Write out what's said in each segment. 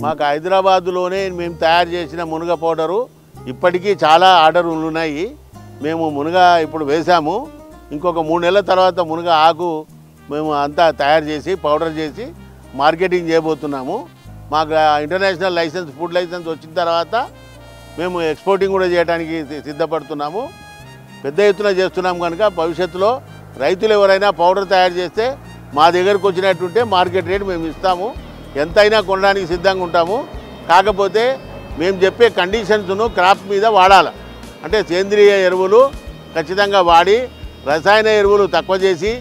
మాకు హైదరాబాదులోనే మేము తయారు చేసిన మునగ పౌడరు ఇప్పటికీ చాలా ఆర్డర్లు ఉన్నాయి. మేము మునగ ఇప్పుడు వేసాము. ఇంకొక 3 నెలల తర్వాత మునగ ఆకు మేము అంతా తయారు చేసి పౌడర్ చేసి మార్కెటింగ్ చేయబోతున్నాము. మాకు ఇంటర్నేషనల్ లైసెన్స్, ఫుడ్ లైసెన్స్ వచ్చిన తర్వాత మేము ఎక్స్పోర్టింగ్ కూడా చేయడానికి సిద్ధపడుతున్నాము. పెద్ద ఎత్తున చేస్తున్నాం కనుక భవిష్యత్తులో రైతులు ఎవరైనా పౌడర్ తయారు చేస్తే మా దగ్గరకు వచ్చినట్టుంటే మార్కెట్ రేట్ మేము ఇస్తాము. ఎంతైనా కొనడానికి సిద్ధంగా ఉంటాము. కాకపోతే మేము చెప్పే కండిషన్స్ను క్రాప్ మీద వాడాలి. అంటే సేంద్రియ ఎరువులు ఖచ్చితంగా వాడి రసాయన ఎరువులు తక్కువ చేసి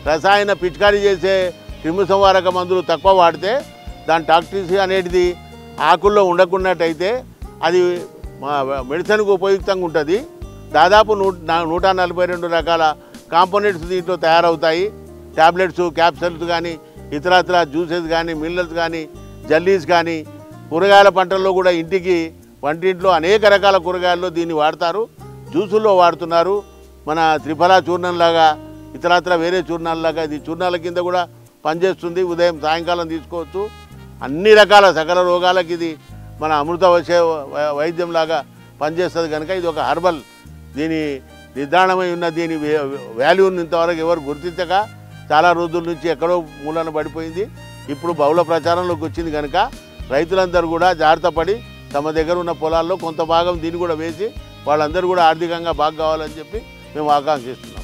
రసాయన పిచికారీ చేసే క్రిమిసంహారక మందులు తక్కువ వాడితే దాని టాక్సిసిటీ అనేది ఆకుల్లో ఉండకున్నట్టయితే అది మెడిసిన్కు ఉపయుక్తంగా ఉంటుంది. దాదాపు 142 రకాల కాంపోనెంట్స్ దీంట్లో తయారవుతాయి. ట్యాబ్లెట్స్, క్యాప్సూల్స్ కానీ ఇతరత్ర జ్యూసెస్ కానీ మినరల్స్ కానీ జల్లీస్ కానీ కూరగాయల పంటల్లో కూడా ఇంటికి వంటింట్లో అనేక రకాల కూరగాయల్లో దీన్ని వాడతారు. జ్యూసుల్లో వాడుతున్నారు. మన త్రిఫలా చూర్ణంలాగా ఇతరత్ర వేరే చూర్ణాలలాగా ఇది చూర్ణాల కింద కూడా పనిచేస్తుంది. ఉదయం సాయంకాలం తీసుకోవచ్చు. అన్ని రకాల సకల రోగాలకి ఇది మన అమృత వైద్యంలాగా పనిచేస్తుంది కనుక ఇది ఒక హర్బల్. దీని నిర్ధారణమై ఉన్న దీని వాల్యూని ఇంతవరకు ఎవరు గుర్తించక చాలా రోజుల నుంచి ఎక్కడో మూలన పడిపోయింది. ఇప్పుడు బహుళ ప్రచారంలోకి వచ్చింది కనుక రైతులందరూ కూడా జాగ్రత్త పడి తమ దగ్గర ఉన్న పొలాల్లో కొంత భాగం దీన్ని కూడా వేసి వాళ్ళందరూ కూడా ఆర్థికంగా బాగా కావాలని చెప్పి మేము ఆకాంక్షిస్తున్నాం.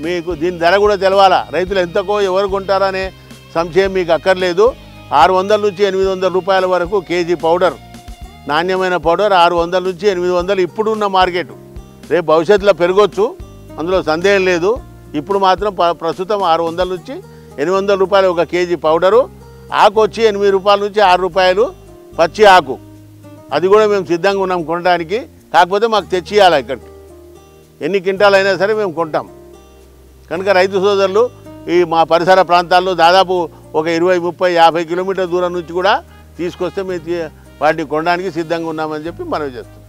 మీకు దీని ధర కూడా తెలవాలా. రైతులు ఎంతకో ఎవరు కొంటారనే సంశయం మీకు అక్కర్లేదు. 600 నుంచి 800 రూపాయల వరకు కేజీ పౌడర్, నాణ్యమైన పౌడర్ 600 నుంచి 800 ఇప్పుడున్న మార్కెట్. రేపు భవిష్యత్తులో పెరగవచ్చు, అందులో సందేహం లేదు. ఇప్పుడు మాత్రం ప్రస్తుతం 600 నుంచి 800 రూపాయలు ఒక కేజీ పౌడరు. ఆకు వచ్చి 8 రూపాయల నుంచి 6 రూపాయలు పచ్చి ఆకు. అది కూడా మేము సిద్ధంగా ఉన్నాం కొనడానికి. కాకపోతే మాకు తెచ్చియాలి. ఇక్కడికి ఎన్ని క్వింటాలైనా సరే మేము కొంటాం. కనుక రైతు సోదరులు ఈ మా పరిసర ప్రాంతాల్లో దాదాపు ఒక 20, 30, 50 కిలోమీటర్ల దూరం నుంచి కూడా తీసుకొస్తే మేము వాటిని కొనడానికి సిద్ధంగా ఉన్నామని చెప్పి మనవి చేస్తున్నాం.